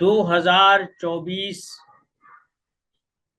2024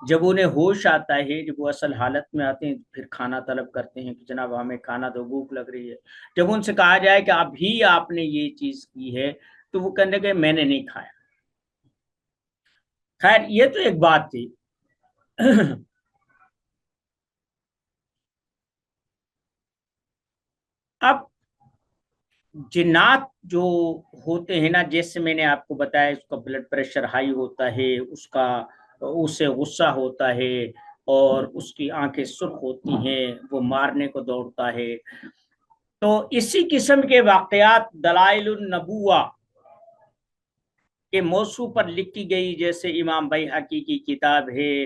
جب انہیں ہوش آتا ہے، جب وہ اصل حالت میں آتے ہیں، پھر کھانا طلب کرتے ہیں کہ جناب ہمیں کھانا دو، بھوک لگ رہی ہے۔ جب ان سے کہا جائے کہ ابھی آپ نے یہ چیز کی ہے، تو وہ کہنے کہ میں نے نہیں کھایا۔ خیر یہ تو ایک بات تھی۔ اب جنات جو ہوتے ہیں نا، جیسے میں نے آپ کو بتایا، اس کا بلڈ پریشر ہائی ہوتا ہے، اسے غصہ ہوتا ہے، اور اس کی آنکھیں سرخ ہوتی ہیں، وہ مارنے کو دوڑتا ہے۔ تو اسی قسم کے واقعات دلائل النبوہ کے موضوع پر لکھی گئی، جیسے امام بیہقی کی کتاب ہے،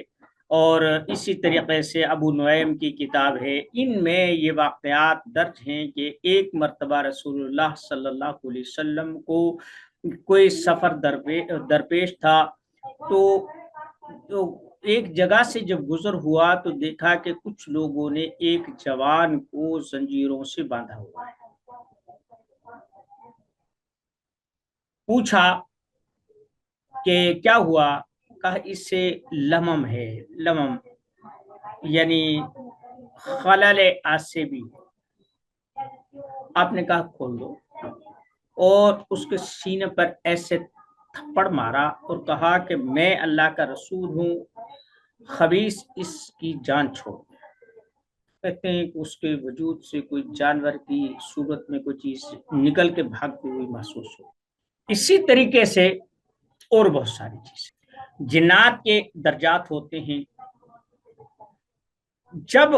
اور اسی طریقے سے ابو نعیم کی کتاب ہے، ان میں یہ واقعات درج ہیں کہ ایک مرتبہ رسول اللہ صلی اللہ علیہ وسلم کو کوئی سفر درپیش تھا، تو ایک جگہ سے جب گزر ہوا تو دیکھا کہ کچھ لوگوں نے ایک جوان کو زنجیروں سے باندھا ہوا ہے۔ پوچھا کہ کیا ہوا؟ کہا اس سے لمم ہے، لمم یعنی خلل آسیبی۔ آپ نے کہا کھول دو، اور اس کے سینے پر ایسے تھپڑ مارا اور کہا کہ میں اللہ کا رسول ہوں، خبیث اس کی جان چھوڑ۔ کہتے ہیں کہ اس کے وجود سے کوئی جانور کی صورت میں کوئی چیز نکل کے بھاگتی ہوئی محسوس ہو۔ اسی طریقے سے اور بہت ساری چیزیں، جنات کے درجات ہوتے ہیں۔ جب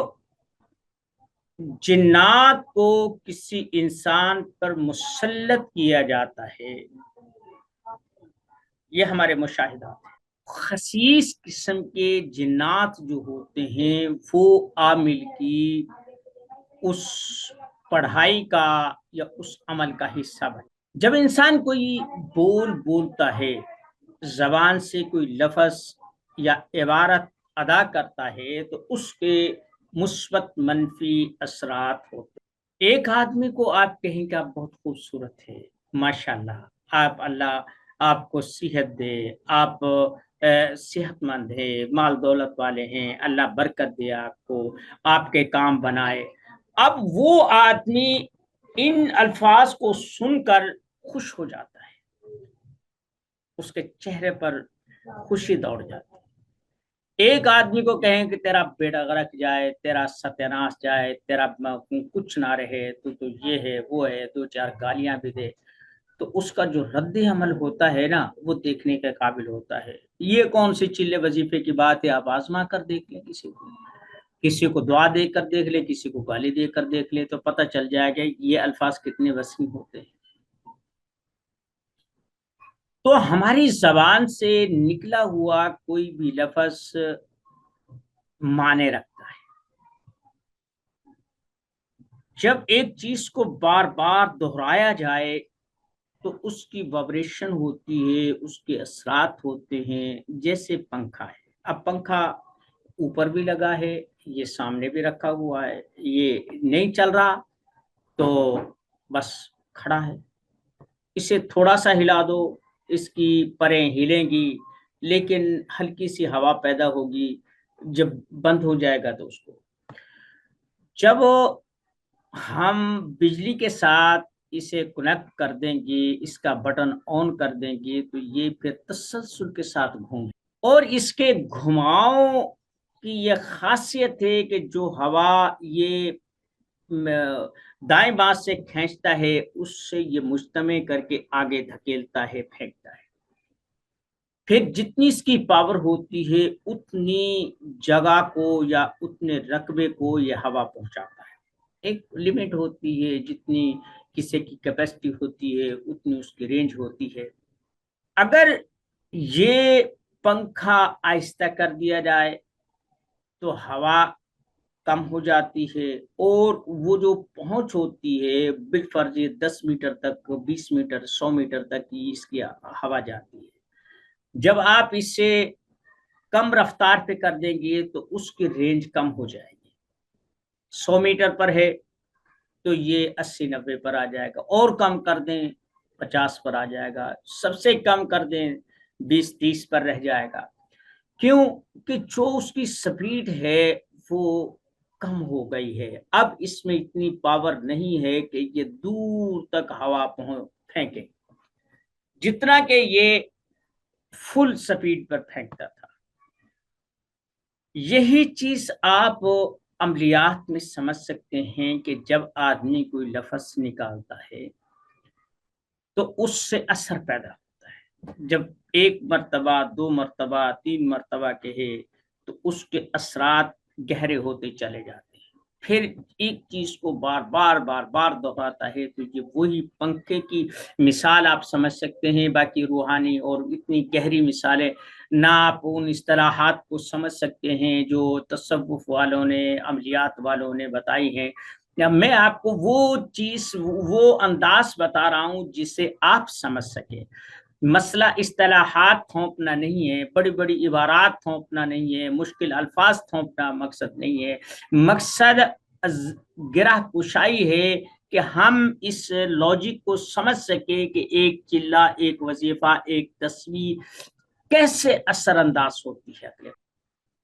جنات کو کسی انسان پر مسلط کیا جاتا ہے، یہ ہمارے مشاہدات ہیں۔ خسیس قسم کے جنات جو ہوتے ہیں، وہ عامل کی اس پڑھائی کا یا اس عمل کا حصہ بنے۔ جب انسان کوئی بولتا ہے، زبان سے کوئی لفظ یا عبارت ادا کرتا ہے، تو اس کے مثبت منفی اثرات ہوتے ہیں۔ ایک آدمی کو آپ کہیں کہ آپ بہت خوبصورت ہے، ماشاءاللہ، اللہ آپ کو صحت دے، آپ صحت مند ہے، مال دولت والے ہیں، اللہ برکت دے آپ کو، آپ کے کام بنائے۔ اب وہ آدمی ان الفاظ کو سن کر خوش ہو جاتا ہے، اس کے چہرے پر خوشی دوڑ جاتی ہے۔ ایک آدمی کو کہیں کہ تیرا بیڑا غرق جائے، تیرا ستیاناش جائے، تیرا کچھ نہ رہے، تو یہ ہے وہ ہے، دو چار گالیاں بھی دے، تو اس کا جو رد عمل ہوتا ہے نا، وہ دیکھنے کے قابل ہوتا ہے۔ یہ کون سی چلے وظیفے کی بات ہے؟ آپ آزما کر دیکھ لیں، کسی کو دعا دے کر دیکھ لے، کسی کو گالی دے کر دیکھ لے، تو پتہ چل جائے گا یہ الفاظ کتنے وسیع ہوتے ہیں۔ تو ہماری زبان سے نکلا ہوا کوئی بھی لفظ معنی رکھتا ہے۔ جب ایک چیز کو بار بار دہرایا جائے تو اس کی وائبریشن ہوتی ہے، اس کے اثرات ہوتے ہیں، جیسے پنکھا ہے۔ اب پنکھا اوپر بھی لگا ہے، یہ سامنے بھی رکھا ہوا ہے، یہ نہیں چل رہا تو بس کھڑا ہے، اسے تھوڑا سا ہلا دو، اس کی پریں ہلیں گی، لیکن ہلکی سی ہوا پیدا ہوگی، جب بند ہو جائے گا تو اس کو، جب ہم بجلی کے ساتھ اسے کنیکٹ کر دیں گے، اس کا بٹن آن کر دیں گے، تو یہ پھر تسلسل کے ساتھ گھومے، اور اس کے گھماؤ کی یہ خاصیت ہے کہ جو ہوا یہ دائیں باں سے کھینچتا ہے، اس سے یہ مجتمع کر کے آگے دھکیلتا ہے، پھینکتا ہے۔ پھر جتنی اس کی پاور ہوتی ہے، اتنی جگہ کو یا اتنے رقبے کو یہ ہوا پہنچاتا ہے۔ ایک لمٹ ہوتی ہے، جتنی کسی کی کیپیسٹی ہوتی ہے اتنی اس کی رینج ہوتی ہے۔ اگر یہ پنکھا آہستہ کر دیا جائے تو ہوا کم ہو جاتی ہے، اور وہ جو پہنچ ہوتی ہے بالفرض 10 میٹر تک، 20 میٹر، 100 میٹر تک کی اس کی ہوا جاتی ہے۔ جب آپ اسے کم رفتار پہ کر دیں گے تو اس کی رینج کم ہو جائے گی۔ 100 میٹر پر ہے تو یہ 80-90 پر آ جائے گا، اور کم کر دیں 50 پر آ جائے گا، سب سے کم کر دیں 20-30 پر رہ جائے گا۔ کیوں کہ جو اس کی سپیڈ ہے وہ کم ہو گئی ہے، اب اس میں اتنی پاور نہیں ہے کہ یہ دور تک ہوا پھینکے جتنا کہ یہ فل سپیڈ پر پھینکتا تھا۔ یہی چیز آپ عملیات میں سمجھ سکتے ہیں کہ جب آدمی کوئی لفظ نکالتا ہے تو اس سے اثر پیدا ہوتا ہے، جب ایک مرتبہ، دو مرتبہ، تین مرتبہ کہے تو اس کے اثرات گہرے ہوتے چلے جاتے ہیں، پھر ایک چیز کو بار بار بار بار دہراتا ہے تو یہ وہی پنکھے کی مثال آپ سمجھ سکتے ہیں۔ باقی روحانی اور اتنی گہری مثالیں نہ آپ ان اصطلاحات کو سمجھ سکتے ہیں جو تصوف والوں نے، عملیات والوں نے بتائی ہیں، یا میں آپ کو وہ چیز، وہ انداز بتا رہا ہوں جس سے آپ سمجھ سکیں۔ مسئلہ اصطلاحات تھونپنا نہیں ہے، بڑی بڑی عبارات تھونپنا نہیں ہے، مشکل الفاظ تھونپنا مقصد نہیں ہے، مقصد گرہ کشائی ہے کہ ہم اس لاجک کو سمجھ سکیں کہ ایک چلہ، ایک وظیفہ، ایک تصویر کیسے اثر انداز ہوتی ہے۔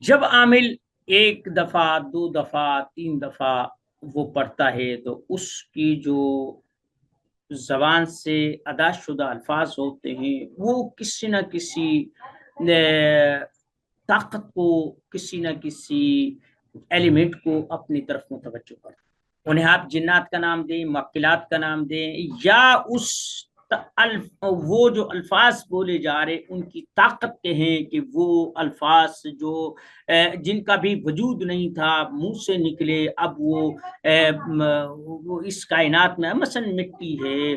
جب عامل ایک دفعہ، دو دفعہ، تین دفعہ وہ پڑھتا ہے تو اس کی جو زبان سے ادا شدہ الفاظ ہوتے ہیں وہ کسی نہ کسی طاقت کو، کسی نہ کسی ایلیمنٹ کو اپنی طرف متوجہ کرتے ہیں۔ انہیں آپ جنات کا نام دیں، معقلات کا نام دیں، یا اس وہ جو الفاظ بولے جا رہے ان کی طاقت کہیں کہ وہ الفاظ جو جن کا بھی وجود نہیں تھا منہ سے نکلے، اب وہ اس کائنات میں مثلا مٹی ہے،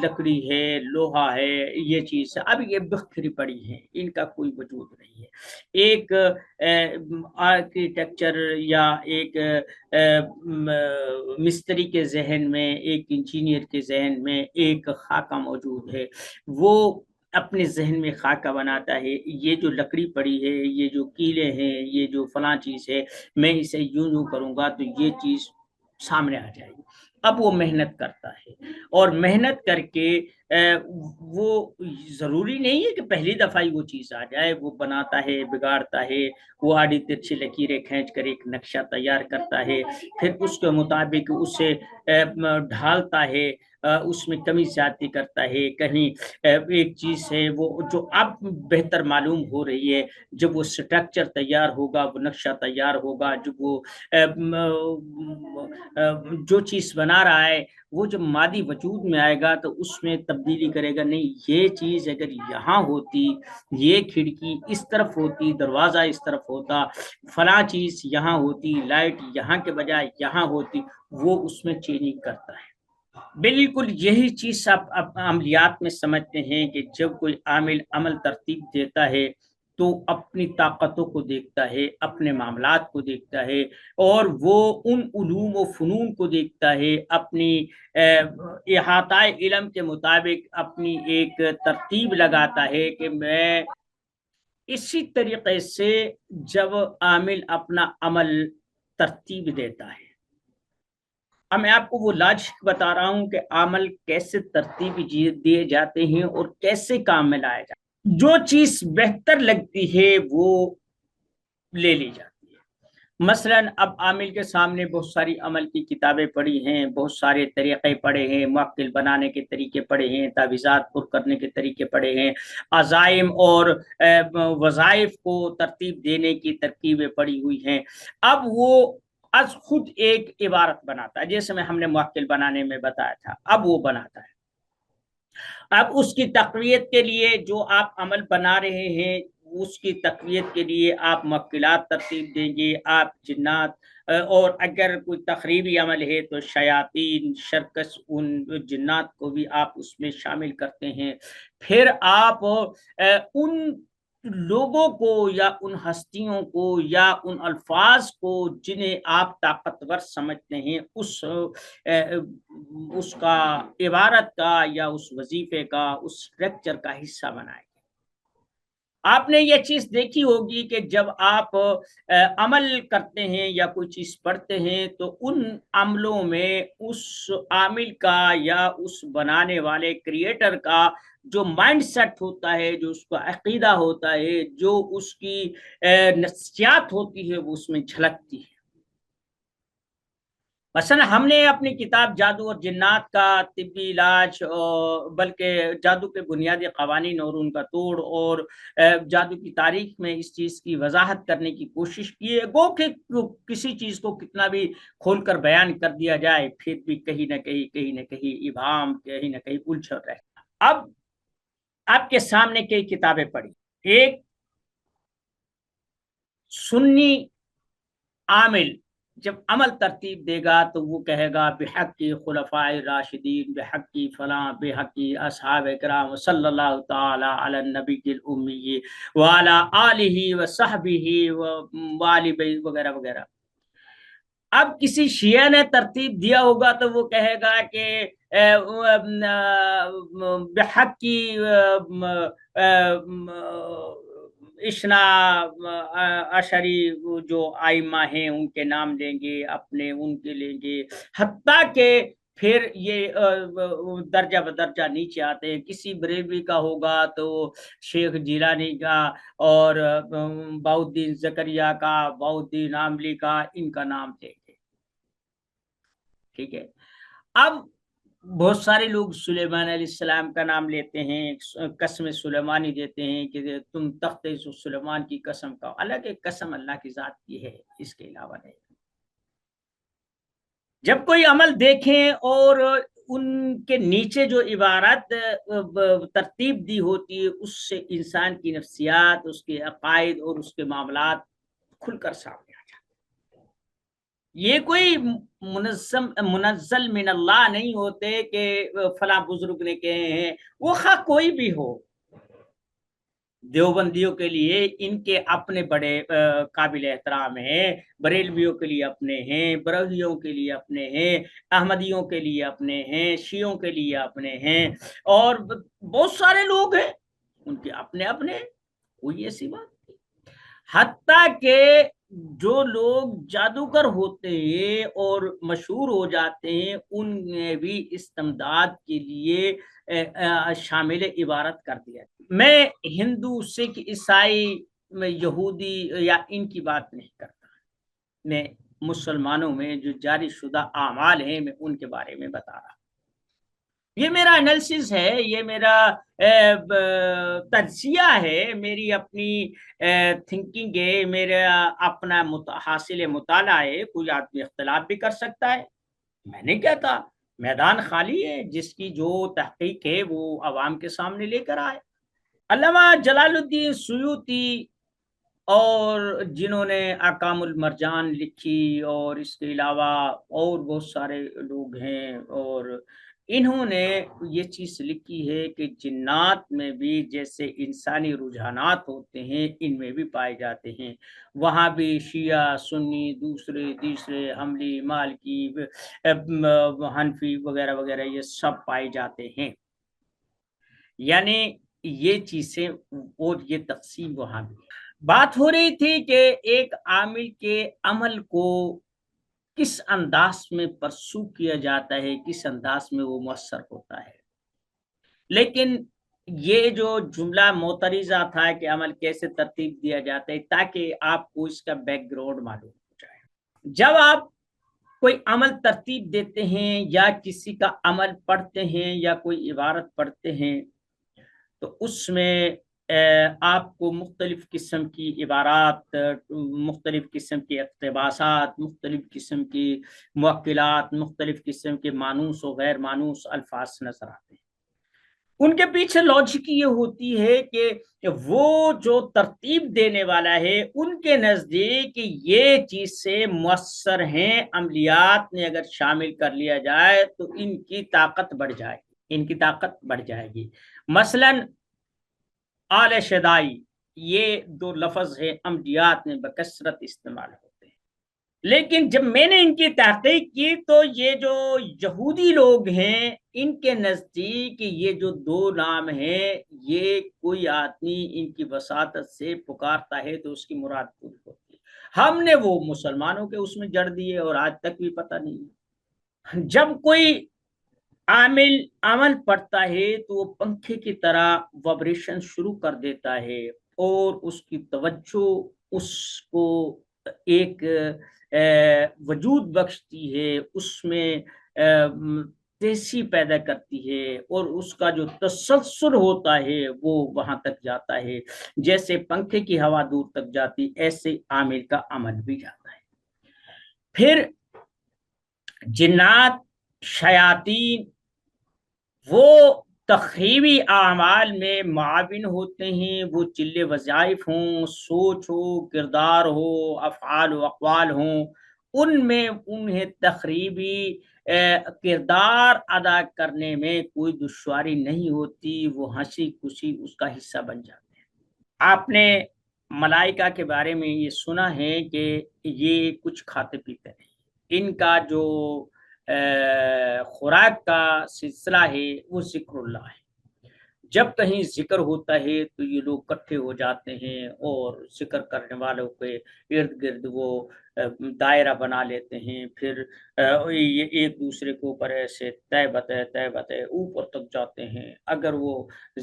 لکڑی ہے، لوہا ہے، یہ چیز اب یہ بکھری پڑی ہے، ان کا کوئی وجود نہیں ہے۔ ایک آرکیٹیکچر یا ایک مستری کے ذہن میں، ایک انجینئر کے ذہن میں ایک خاکہ موجود ہے، وہ اپنے ذہن میں خاکہ بناتا ہے، یہ جو لکڑی پڑی ہے، یہ جو کیلے ہیں، یہ جو فلاں چیز ہے، میں اسے یوں کروں گا تو یہ چیز سامنے آ جائے گی۔ اب وہ محنت کرتا ہے، اور محنت کر کے وہ ضروری نہیں ہے کہ پہلی دفعہ ہی وہ چیز آ جائے، وہ بناتا ہے، بگاڑتا ہے، وہ آڑی ترچھی لکیریں کھینچ کر ایک نقشہ تیار کرتا ہے، پھر اس کے مطابق اسے ڈھالتا ہے، اس میں کمی زیادتی کرتا ہے، کہیں ایک چیز ہے وہ جو اب بہتر معلوم ہو رہی ہے، جب وہ سٹرکچر تیار ہوگا، وہ نقشہ تیار ہوگا، جب وہ جو چیز بنا رہا ہے وہ جب مادی وجود میں آئے گا تو اس میں تبدیلی کرے گا، نہیں یہ چیز اگر یہاں ہوتی، یہ کھڑکی اس طرف ہوتی، دروازہ اس طرف ہوتا، فلاں چیز یہاں ہوتی، لائٹ یہاں کے بجائے یہاں ہوتی، وہ اس میں چینج کرتا ہے۔ بالکل یہی چیز آپ عملیات میں سمجھتے ہیں کہ جب کوئی عامل عمل ترتیب دیتا ہے تو اپنی طاقتوں کو دیکھتا ہے، اپنے معاملات کو دیکھتا ہے، اور وہ ان علوم و فنون کو دیکھتا ہے، اپنی احاطہ علم کے مطابق اپنی ایک ترتیب لگاتا ہے کہ میں اسی طریقے سے جب عامل اپنا عمل ترتیب دیتا ہے۔ اب میں آپ کو وہ لاجک بتا رہا ہوں کہ عمل کیسے ترتیب دیے جاتے ہیں اور کیسے کام میں لایا جاتا ہے۔ جو چیز بہتر لگتی ہے وہ لے لی جاتی ہے۔ مثلا اب عامل کے سامنے بہت ساری عمل کی کتابیں پڑھی ہیں، بہت سارے طریقے پڑھے ہیں، معقل بنانے کے طریقے پڑھے ہیں، تعویذات پر کرنے کے طریقے پڑھے ہیں، عزائم اور وظائف کو ترتیب دینے کی ترکیبیں پڑھی ہوئی ہیں۔ اب وہ از خود ایک عبارت بناتا ہے، جیسے میں ہم نے معقل بنانے میں بتایا تھا، اب وہ بناتا ہے۔ اب اس کی تقویت کے لیے جو آپ عمل بنا رہے ہیں، اس کی تقویت کے لیے آپ معقلات ترتیب دیں گے، آپ جنات، اور اگر کوئی تخریبی عمل ہے تو شیاطین، شرکس، ان جنات کو بھی آپ اس میں شامل کرتے ہیں۔ پھر آپ ان لوگوں کو یا ان ہستیوں کو یا ان الفاظ کو جنہیں آپ طاقتور سمجھتے ہیں، اس کا عبارت کا یا اس وظیفے کا، اس اسٹرکچر کا حصہ بنائیں۔ آپ نے یہ چیز دیکھی ہوگی کہ جب آپ عمل کرتے ہیں یا کوئی چیز پڑھتے ہیں تو ان عملوں میں اس عامل کا یا اس بنانے والے کریٹر کا جو مائنڈ سیٹ ہوتا ہے، جو اس کا عقیدہ ہوتا ہے، جو اس کی نفسیات ہوتی ہے، وہ اس میں جھلکتی ہے۔ مثلا ہم نے اپنی کتاب جادو اور جنات کا طبی علاج، بلکہ جادو کے بنیادی قوانین اور ان کا توڑ اور جادو کی تاریخ میں اس چیز کی وضاحت کرنے کی کوشش کی ہے۔ گو کہ کسی چیز کو کتنا بھی کھول کر بیان کر دیا جائے، پھر بھی کہیں نہ کہیں ابہام، کہیں نہ کہیں الجھن رہتا۔ اب آپ کے سامنے کئی کتابیں پڑھی۔ ایک سنی عامل جب عمل ترتیب دے گا تو وہ کہے گا بحق کی خلفاء راشدین، بحق کی فلاں، بحق کی اصحاب کرام، صلی اللہ تعالی علی النبی الامی وعلی آلہ وصحبہ وآل بیت وغیرہ وغیرہ۔ اب کسی شیعہ نے ترتیب دیا ہوگا تو وہ کہے گا کہ بحق کی اشنا اشری جو آئمہ ہیں ان کے نام لیں گے، اپنے ان کے لیں گے، حتیٰ کہ پھر یہ درجہ بدرجہ نیچے آتے ہیں۔ کسی بریلوی کا ہوگا تو شیخ جیلانی کا، اور بہاؤالدین زکریا کا، بہاؤالدین عاملی کا، ان کا نام لیں گے۔ ٹھیک ہے۔ اب بہت سارے لوگ سلیمان علیہ السلام کا نام لیتے ہیں، قسم سلیمانی دیتے ہیں کہ تم تخت سلیمان کی قسم کا۔ حالانکہ قسم اللہ کی ذات کی ہے، اس کے علاوہ نہیں۔ جب کوئی عمل دیکھیں اور ان کے نیچے جو عبارت ترتیب دی ہوتی ہے، اس سے انسان کی نفسیات، اس کے عقائد اور اس کے معاملات کھل کر سامنے آ جاتے ہیں۔ یہ کوئی منزل من اللہ نہیں ہوتے کہ فلاں بزرگ نے کہے ہیں، وہ خواہ کوئی بھی ہو۔ دیوبندیوں کے لیے ان کے اپنے بڑے قابل احترام ہیں، بریلویوں کے لیے اپنے ہیں، بروہیوں کے لیے اپنے ہیں، احمدیوں کے لیے اپنے ہیں، شیعوں کے لیے اپنے ہیں، اور بہت سارے لوگ ہیں ان کے اپنے اپنے۔ کوئی ایسی بات نہیں۔ حتیٰ کہ جو لوگ جادوگر ہوتے ہیں اور مشہور ہو جاتے ہیں، ان میں بھی استمداد کے لیے شامل عبارت کر دیا۔ میں ہندو، سکھ، عیسائی، میں یہودی یا ان کی بات نہیں کرتا، میں مسلمانوں میں جو جاری شدہ اعمال ہیں میں ان کے بارے میں بتا رہا ہوں۔ یہ میرا انالیسس ہے، یہ میرا تجزیہ ہے، میری اپنی تھنکنگ ہے، میرا اپنا حاصل مطالعہ ہے۔ کوئی آدمی اختلاف بھی کر سکتا ہے، میں نہیں کہتا۔ میدان خالی ہے، جس کی جو تحقیق ہے وہ عوام کے سامنے لے کر آئے۔ علامہ جلال الدین سیوطی اور جنہوں نے احکام المرجان لکھی، اور اس کے علاوہ اور بہت سارے لوگ ہیں، اور انہوں نے یہ چیز لکھی ہے کہ جنات میں بھی جیسے انسانی رجحانات ہوتے ہیں ان میں بھی پائے جاتے ہیں۔ وہاں بھی شیعہ، سنی، دوسرے تیسرے، حنبلی، مالکی، حنفی وغیرہ وغیرہ یہ سب پائے جاتے ہیں۔ یعنی یہ چیزیں اور یہ تقسیم وہاں بھی بات ہو رہی تھی کہ ایک عامل کے عمل کو کس انداز میں پرسو کیا جاتا ہے، کس انداز میں وہ مؤثر ہوتا ہے۔ لیکن یہ جو جملہ معترضہ تھا کہ عمل کیسے ترتیب دیا جاتا ہے، تاکہ آپ کو اس کا بیک گراؤنڈ معلوم ہو جائے۔ جب آپ کوئی عمل ترتیب دیتے ہیں یا کسی کا عمل پڑھتے ہیں یا کوئی عبارت پڑھتے ہیں تو اس میں آپ کو مختلف قسم کی عبارات، مختلف قسم کے اقتباسات، مختلف قسم کی موکلات، مختلف قسم کے مانوس و غیر مانوس الفاظ نظر آتے ہیں۔ ان کے پیچھے لاجک یہ ہوتی ہے کہ وہ جو ترتیب دینے والا ہے ان کے نزدیک یہ چیز سے مؤثر ہیں، عملیات میں اگر شامل کر لیا جائے تو ان کی طاقت بڑھ جائے گی، ان کی طاقت بڑھ جائے گی۔ مثلاً آل شدائی، یہ دو لفظ ہیں عملیات میں بکثرت استعمال ہوتے ہیں۔ لیکن جب میں نے ان کی تحقیق کی تو یہ جو یہودی لوگ ہیں ان کے نزدیک یہ جو دو نام ہیں یہ کوئی آدمی ان کی وساطت سے پکارتا ہے تو اس کی مراد پوری ہوتی ہے۔ ہم نے وہ مسلمانوں کے اس میں جڑ دیے اور آج تک بھی پتہ نہیں ہے۔ جب کوئی عامل عمل پڑتا ہے تو وہ پنکھے کی طرح وائبریشن شروع کر دیتا ہے اور اس کی توجہ اس کو ایک وجود بخشتی ہے، اس میں تیزی پیدا کرتی ہے اور اس کا جو تسلسل ہوتا ہے وہ وہاں تک جاتا ہے۔ جیسے پنکھے کی ہوا دور تک جاتی ایسے عامل کا عمل بھی جاتا ہے۔ پھر جنات، شیاطین وہ تخریبی اعمال میں معاون ہوتے ہیں، وہ چلے وظائف ہوں، سوچ ہو، کردار ہو، افعال و اقوال ہوں، ان میں انہیں تخریبی کردار ادا کرنے میں کوئی دشواری نہیں ہوتی، وہ ہنسی خوشی اس کا حصہ بن جاتے ہیں۔ آپ نے ملائکہ کے بارے میں یہ سنا ہے کہ یہ کچھ کھاتے پیتے ہیں، ان کا جو خوراک کا سلسلہ ہے وہ ذکر اللہ ہے۔ جب کہیں ذکر ہوتا ہے تو یہ لوگ اکٹھے ہو جاتے ہیں اور ذکر کرنے والوں کے ارد گرد وہ دائرہ بنا لیتے ہیں، پھر یہ ایک دوسرے کے اوپر ایسے طے بتہ اوپر تک جاتے ہیں۔ اگر وہ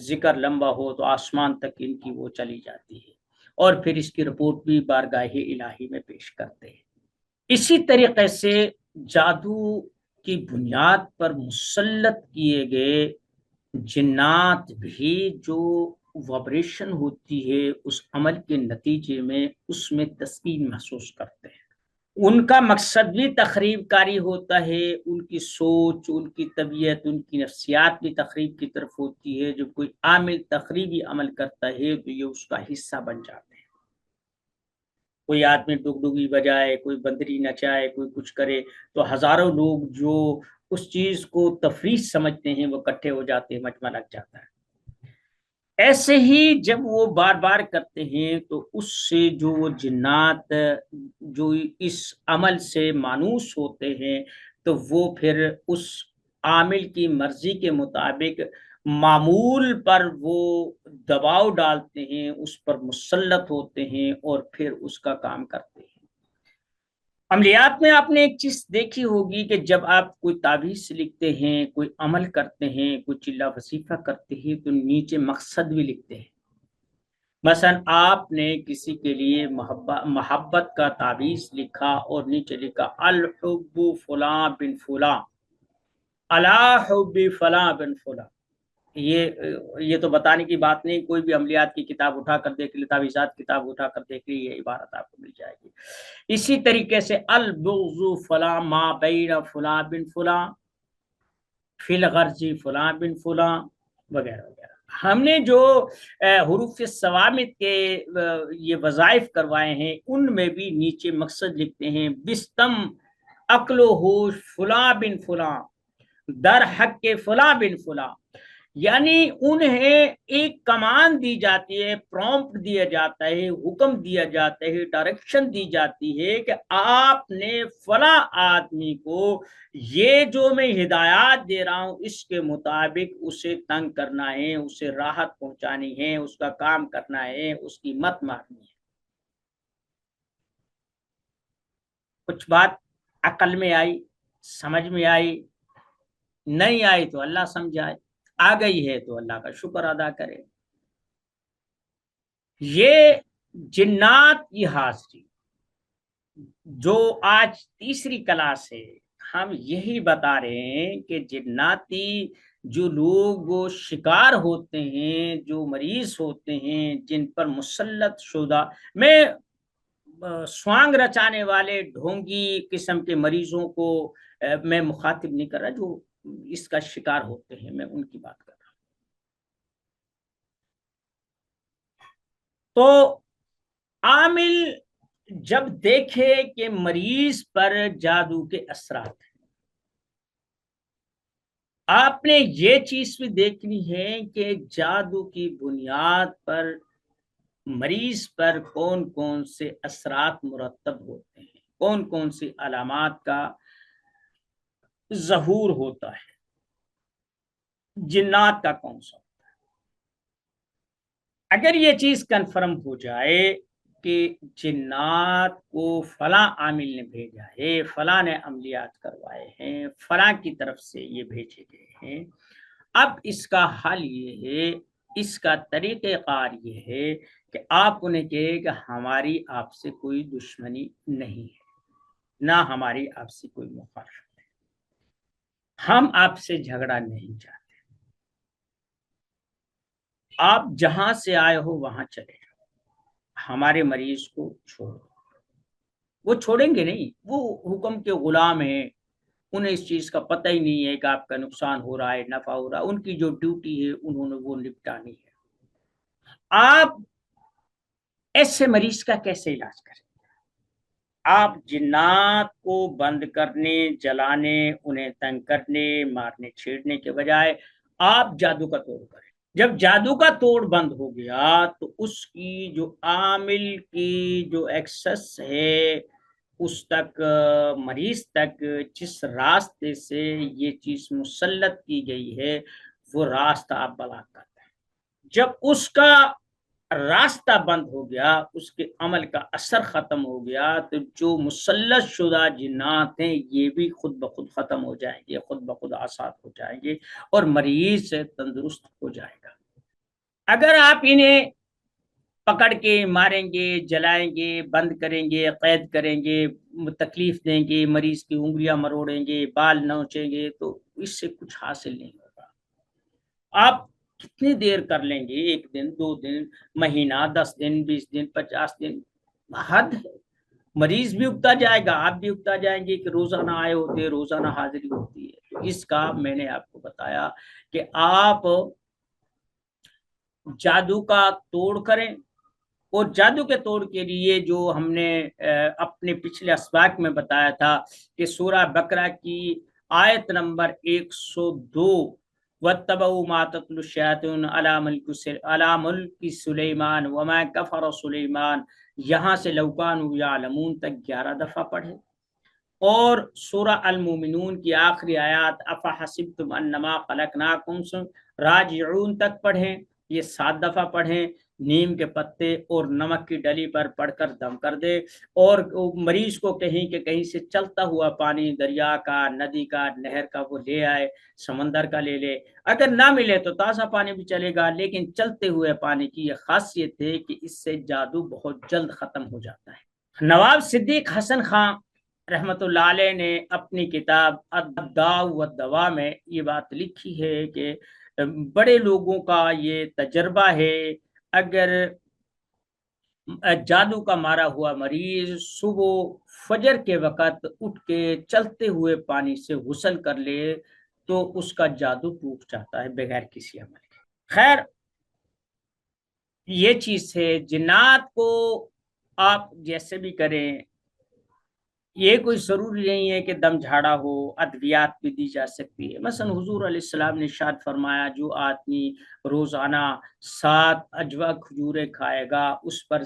ذکر لمبا ہو تو آسمان تک ان کی وہ چلی جاتی ہے اور پھر اس کی رپورٹ بھی بارگاہ الہی میں پیش کرتے ہیں۔ اسی طریقے سے جادو کی بنیاد پر مسلط کیے گئے جنات بھی جو وائبریشن ہوتی ہے اس عمل کے نتیجے میں اس میں تسکین محسوس کرتے ہیں۔ ان کا مقصد بھی تخریب کاری ہوتا ہے، ان کی سوچ، ان کی طبیعت، ان کی نفسیات بھی تخریب کی طرف ہوتی ہے۔ جب کوئی عامل تخریبی عمل کرتا ہے تو یہ اس کا حصہ بن جاتے ہیں۔ کوئی آدمی ڈگڈگی بجائے، کوئی بندری نچائے، کوئی کچھ کرے تو ہزاروں لوگ جو اس چیز کو تفریح سمجھتے ہیں وہ اکٹھے ہو جاتے ہیں، مجمع لگ جاتا ہے۔ ایسے ہی جب وہ بار بار کرتے ہیں تو اس سے جو وہ جنات جو اس عمل سے مانوس ہوتے ہیں تو وہ پھر اس عامل کی مرضی کے مطابق معمول پر وہ دباؤ ڈالتے ہیں، اس پر مسلط ہوتے ہیں اور پھر اس کا کام کرتے ہیں۔ عملیات میں آپ نے ایک چیز دیکھی ہوگی کہ جب آپ کوئی تعویذ لکھتے ہیں، کوئی عمل کرتے ہیں، کوئی چلا وظیفہ کرتے ہیں تو نیچے مقصد بھی لکھتے ہیں۔ مثلا آپ نے کسی کے لیے محبت کا تعویذ لکھا اور نیچے لکھا الحب فلاں بن فلاں، الا حب فلاں بن فلاں۔ یہ تو بتانے کی بات نہیں، کوئی بھی عملیات کی کتاب اٹھا کر دیکھ لی، تعویذات کتاب اٹھا کر دیکھ لی، یہ عبارت آپ کو مل جائے گی۔ اسی طریقے سے البغض فلاں ما بین فلاں بن فلاں فی الغرض فلاں بن فلاں وغیرہ وغیرہ۔ ہم نے جو حروف ثوابت کے یہ وظائف کروائے ہیں ان میں بھی نیچے مقصد لکھتے ہیں بستم عقل و ہوش فلاں بن فلاں در حق کے فلاں بن فلاں، یعنی انہیں ایک کمان دی جاتی ہے، پرومپٹ دیا جاتا ہے، حکم دیا جاتا ہے، ڈائریکشن دی جاتی ہے کہ آپ نے فلاں آدمی کو یہ جو میں ہدایات دے رہا ہوں اس کے مطابق اسے تنگ کرنا ہے، اسے راحت پہنچانی ہے، اس کا کام کرنا ہے، اس کی مت مارنی ہے۔ کچھ بات عقل میں آئی، سمجھ میں آئی، نہیں آئی تو اللہ سمجھائے، آ گئی ہے تو اللہ کا شکر ادا کرے۔ یہ جنات کی حاضری جو آج تیسری کلاس ہے، ہم یہی بتا رہے ہیں کہ جناتی جو لوگ وہ شکار ہوتے ہیں، جو مریض ہوتے ہیں، جن پر مسلط شدہ، میں سوانگ رچانے والے ڈھونگی قسم کے مریضوں کو میں مخاطب نہیں کر رہا، جو اس کا شکار ہوتے ہیں میں ان کی بات کر رہا ہوں۔ تو عامل جب دیکھے کہ مریض پر جادو کے اثرات ہیں، آپ نے یہ چیز بھی دیکھنی ہے کہ جادو کی بنیاد پر مریض پر کون کون سے اثرات مرتب ہوتے ہیں۔ کون کون سی علامات کا ظہور ہوتا ہے، جنات کا کون سا۔ اگر یہ چیز کنفرم ہو جائے کہ جنات کو فلاں عامل نے بھیجا ہے، فلاں نے عملیات کروائے ہیں، فلاں کی طرف سے یہ بھیجے گئے ہیں، اب اس کا حل یہ ہے، اس کا طریقہ کار یہ ہے کہ آپ انہیں کہے کہ ہماری آپ سے کوئی دشمنی نہیں ہے، نہ ہماری آپ سے کوئی مخالفت ہے، ہم آپ سے جھگڑا نہیں چاہتے، آپ جہاں سے آئے ہو وہاں چلے جاؤ، ہمارے مریض کو چھوڑو۔ وہ چھوڑیں گے نہیں، وہ حکم کے غلام ہیں، انہیں اس چیز کا پتہ ہی نہیں ہے کہ آپ کا نقصان ہو رہا ہے نفع ہو رہا ہے، ان کی جو ڈیوٹی ہے انہوں نے وہ نپٹانی ہے۔ آپ ایسے مریض کا کیسے علاج کریں؟ آپ جنات کو بند کرنے، جلانے، انہیں تنگ کرنے، مارنے چھیڑنے کے بجائے آپ جادو کا توڑ کریں۔ جب جادو کا توڑ بند ہو گیا تو اس کی جو عامل کی جو ایکسس ہے اس تک، مریض تک جس راستے سے یہ چیز مسلط کی گئی ہے وہ راستہ آپ بلاک کرتے ہیں۔ جب اس کا راستہ بند ہو گیا، اس کے عمل کا اثر ختم ہو گیا، تو جو مسلط شدہ جنات ہیں یہ بھی خود بخود ختم ہو جائیں گے، خود بخود آزاد ہو جائیں گے اور مریض تندرست ہو جائے گا۔ اگر آپ انہیں پکڑ کے ماریں گے، جلائیں گے، بند کریں گے، قید کریں گے، تکلیف دیں گے، مریض کی انگلیاں مروڑیں گے، بال نوچیں گے، تو اس سے کچھ حاصل نہیں ہوگا۔ آپ کتنی دیر کر لیں گے؟ 1 دن، 2 دن، مہینہ، 10 دن، 20 دن، 50 دن، حد ہے۔ مریض بھی اگتا جائے گا، آپ بھی اگتا جائیں گے کہ روزانہ آئے ہوتے، روزانہ حاضری ہوتی ہے۔ تو اس کا میں نے آپ کو بتایا کہ آپ جادو کا توڑ کریں، اور جادو کے توڑ کے لیے جو ہم نے اپنے پچھلے اسباق میں بتایا تھا کہ سورہ بقرہ کی آیت نمبر 102، وَاتَّبَعُوا مَا تَتْلُو الشَّيَاطِينُ عَلَىٰ مُلْكِ سُلَيْمَانَ وَمَا كَفَرَ سُلَيْمَانَ، یہاں سے لَوْ كَانُوا يَعْلَمُونَ تک 11 دفعہ پڑھے، اور سورہ المومنون کی آخری آیات افحسبتم انما خلقناکم راجعون تک پڑھیں، یہ 7 دفعہ پڑھیں، نیم کے پتے اور نمک کی ڈلی پر پڑھ کر دم کر دے، اور مریض کو کہیں کہ کہیں سے چلتا ہوا پانی، دریا کا، ندی کا، نہر کا وہ لے آئے، سمندر کا لے لے، اگر نہ ملے تو تازہ پانی بھی چلے گا، لیکن چلتے ہوئے پانی کی یہ خاصیت ہے کہ اس سے جادو بہت جلد ختم ہو جاتا ہے۔ نواب صدیق حسن خان رحمت اللہ علیہ نے اپنی کتاب الداء والدواء میں یہ بات لکھی ہے کہ بڑے لوگوں کا یہ تجربہ ہے، اگر جادو کا مارا ہوا مریض صبح فجر کے وقت اٹھ کے چلتے ہوئے پانی سے غسل کر لے تو اس کا جادو ٹوٹ جاتا ہے بغیر کسی عمل کے۔ خیر، یہ چیز ہے، جنات کو آپ جیسے بھی کریں، یہ کوئی ضروری نہیں ہے کہ دم جھاڑا ہو، ادویات بھی دی جا سکتی ہے۔ مثلا حضور علیہ السلام نے ارشاد فرمایا جو آدمی روزانہ 7 اجوا کھجوریں کھائے گا اس پر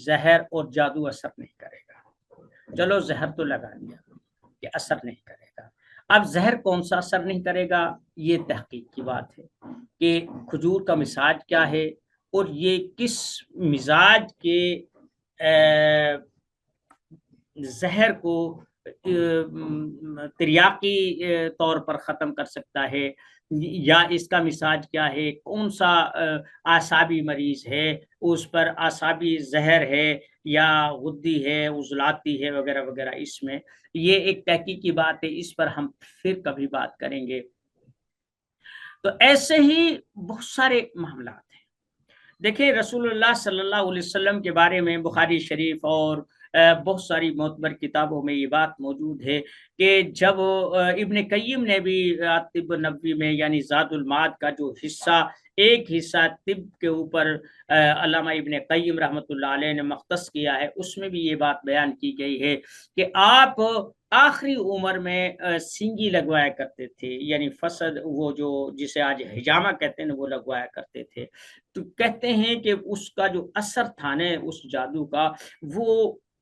زہر اور جادو اثر نہیں کرے گا۔ چلو زہر تو لگا لیا کہ اثر نہیں کرے گا، اب زہر کون سا اثر نہیں کرے گا یہ تحقیق کی بات ہے کہ کھجور کا مزاج کیا ہے، اور یہ کس مزاج کے زہر کو تریاقی طور پر ختم کر سکتا ہے، یا اس کا مزاج کیا ہے، کون سا اعصابی مریض ہے اس پر اعصابی زہر ہے یا غدی ہے، عضلاتی ہے، وغیرہ وغیرہ۔ اس میں یہ ایک تحقیقی بات ہے، اس پر ہم پھر کبھی بات کریں گے۔ تو ایسے ہی بہت سارے معاملات ہیں۔ دیکھیں رسول اللہ صلی اللہ علیہ وسلم کے بارے میں بخاری شریف اور بہت ساری معتبر کتابوں میں یہ بات موجود ہے کہ جب ابن قیم نے بھی طب نبوی میں یعنی زاد المعاد کا جو حصہ، ایک حصہ طب کے اوپر علامہ ابن قیم رحمۃ اللہ علیہ نے مختص کیا ہے، اس میں بھی یہ بات بیان کی گئی ہے کہ آپ آخری عمر میں سینگی لگوایا کرتے تھے، یعنی فسد، وہ جو جسے آج حجامہ کہتے ہیں وہ لگوایا کرتے تھے۔ تو کہتے ہیں کہ اس کا جو اثر تھا نا اس جادو کا، وہ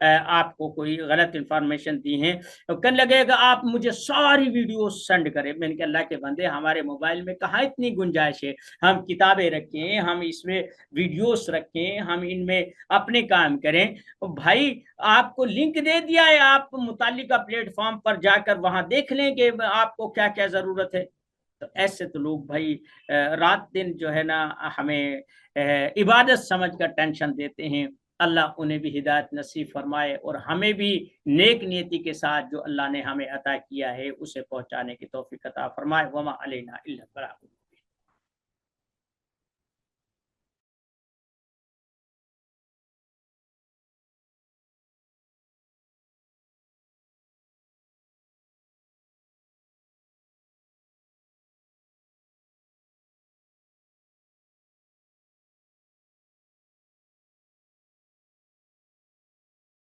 آپ کو کوئی غلط انفارمیشن دی ہیں، تو کہنے لگے کہ آپ مجھے ساری ویڈیو سینڈ کریں۔ میں نے کہا اللہ کے بندے، ہمارے موبائل میں کہاں اتنی گنجائش ہے، ہم کتابیں رکھیں، ہم اس میں ویڈیوز رکھیں، ہم ان میں اپنے کام کریں۔ بھائی آپ کو لنک دے دیا ہے، آپ متعلقہ پلیٹ فارم پر جا کر وہاں دیکھ لیں کہ آپ کو کیا کیا ضرورت ہے۔ تو ایسے تو لوگ بھائی رات دن جو ہے نا ہمیں عبادت سمجھ کر ٹینشن دیتے ہیں۔ اللہ انہیں بھی ہدایت نصیب فرمائے اور ہمیں بھی نیک نیتی کے ساتھ جو اللہ نے ہمیں عطا کیا ہے اسے پہنچانے کی توفیق عطا فرمائے۔ وما علینا الا البلاغ۔